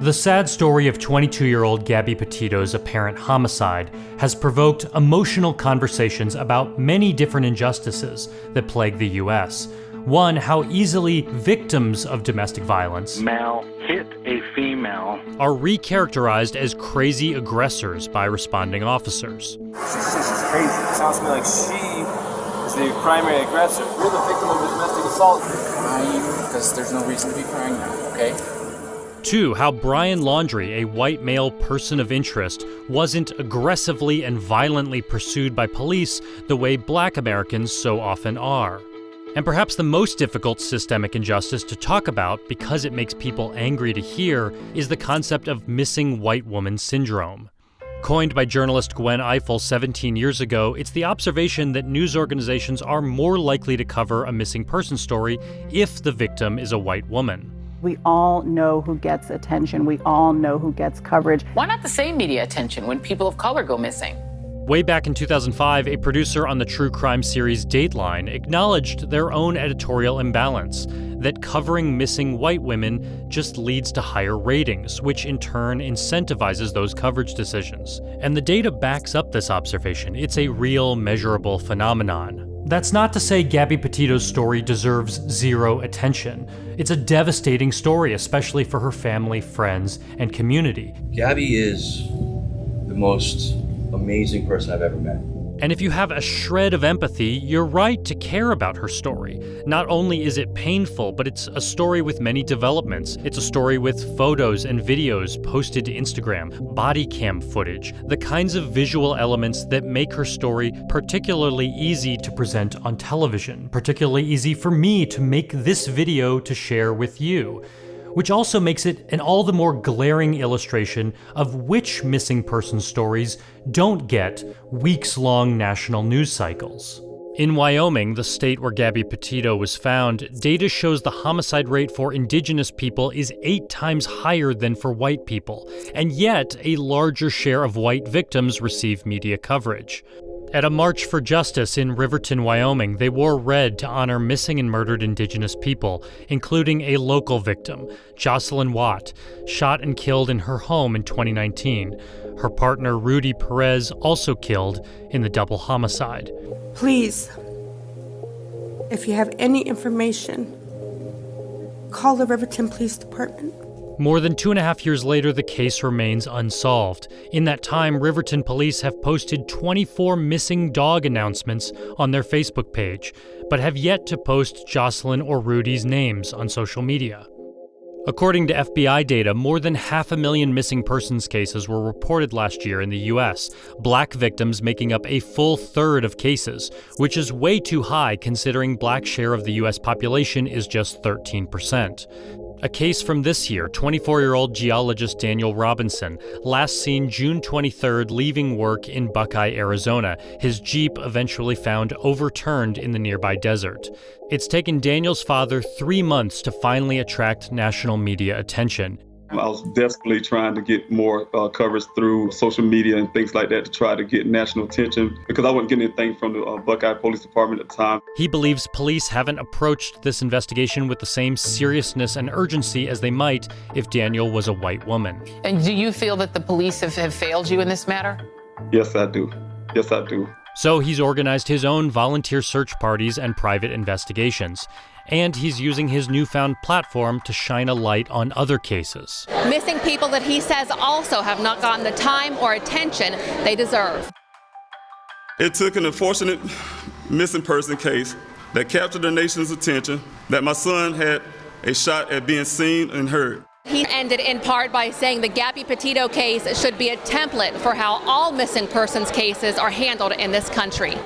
The sad story of 22-year-old Gabby Petito's apparent homicide has provoked emotional conversations about many different injustices that plague the U.S. One, how easily victims of domestic violence male hit a female are recharacterized as crazy aggressors by responding officers. She's crazy. It sounds to me like she is the primary aggressor. You're the victim of a domestic assault. Crying because there's no reason to be crying now, okay? Two, how Brian Laundrie, a white male person of interest, wasn't aggressively and violently pursued by police the way black Americans so often are. And perhaps the most difficult systemic injustice to talk about, because it makes people angry to hear, is the concept of missing white woman syndrome. Coined by journalist Gwen Ifill 17 years ago, it's the observation that news organizations are more likely to cover a missing person story if the victim is a white woman. We all know who gets attention. We all know who gets coverage. Why not the same media attention when people of color go missing? Way back in 2005, a producer on the true crime series Dateline acknowledged their own editorial imbalance, that covering missing white women just leads to higher ratings, which in turn incentivizes those coverage decisions. And the data backs up this observation. It's a real, measurable phenomenon. That's not to say Gabby Petito's story deserves zero attention. It's a devastating story, especially for her family, friends, and community. Gabby is the most amazing person I've ever met. And if you have a shred of empathy, you're right to care about her story. Not only is it painful, but it's a story with many developments. It's a story with photos and videos posted to Instagram, body cam footage, the kinds of visual elements that make her story particularly easy to present on television, particularly easy for me to make this video to share with you. Which also makes it an all the more glaring illustration of which missing person stories don't get weeks-long national news cycles. In Wyoming, the state where Gabby Petito was found, data shows the homicide rate for indigenous people is 8 times higher than for white people, and yet a larger share of white victims receive media coverage. At a March for Justice in Riverton, Wyoming, they wore red to honor missing and murdered indigenous people, including a local victim, Jocelyn Watt, shot and killed in her home in 2019. Her partner, Rudy Perez, also killed in the double homicide. Please, if you have any information, call the Riverton Police Department. More than 2.5 years later, the case remains unsolved. In that time, Riverton police have posted 24 missing dog announcements on their Facebook page, but have yet to post Jocelyn or Rudy's names on social media. According to FBI data, more than 500,000 missing persons cases were reported last year in the U.S., black victims making up a full third of cases, which is way too high considering black share of the U.S. population is just 13%. A case from this year, 24-year-old geologist Daniel Robinson, last seen June 23rd leaving work in Buckeye, Arizona. His Jeep eventually found overturned in the nearby desert. It's taken Daniel's father 3 months to finally attract national media attention. I was desperately trying to get more coverage through social media and things like that to try to get national attention because I wasn't getting anything from the Buckeye Police Department at the time. He believes police haven't approached this investigation with the same seriousness and urgency as they might if Daniel was a white woman. And do you feel that the police have failed you in this matter? Yes, I do. Yes, I do. So he's organized his own volunteer search parties and private investigations. And he's using his newfound platform to shine a light on other cases. Missing people that he says also have not gotten the time or attention they deserve. It took an unfortunate missing person case that captured the nation's attention that my son had a shot at being seen and heard. He ended in part by saying the Gabby Petito case should be a template for how all missing persons cases are handled in this country.